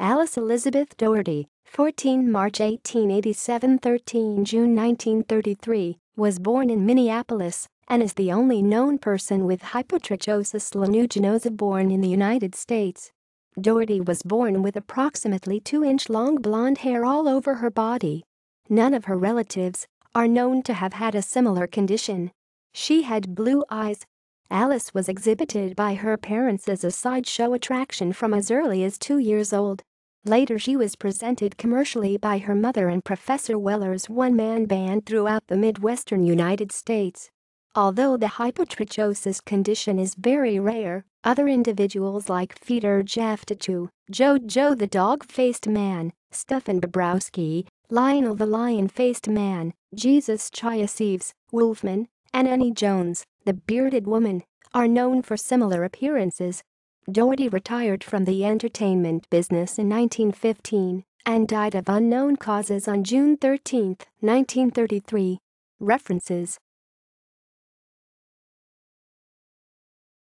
Alice Elizabeth Doherty, 14 March 1887 – 13 June 1933, was born in Minneapolis and is the only known person with hypertrichosis lanuginosa born in the United States. Doherty was born with approximately 2-inch long blonde hair all over her body. None of her relatives are known to have had a similar condition. She had blue eyes. Alice was exhibited by her parents as a sideshow attraction from as early as 2 years old. Later she was presented commercially by her mother and Professor Weller's one-man band throughout the Midwestern United States. Although the hypertrichosis condition is very rare, other individuals like Fedor Jeftichew, Joe the Dog-Faced Man, Stephan Bibrowski, Lionel the Lion-faced Man, Chuy, Aceves, Wolfman, and Annie Jones, the bearded woman, are known for similar appearances. Doherty retired from the entertainment business in 1915 and died of unknown causes on June 13, 1933. References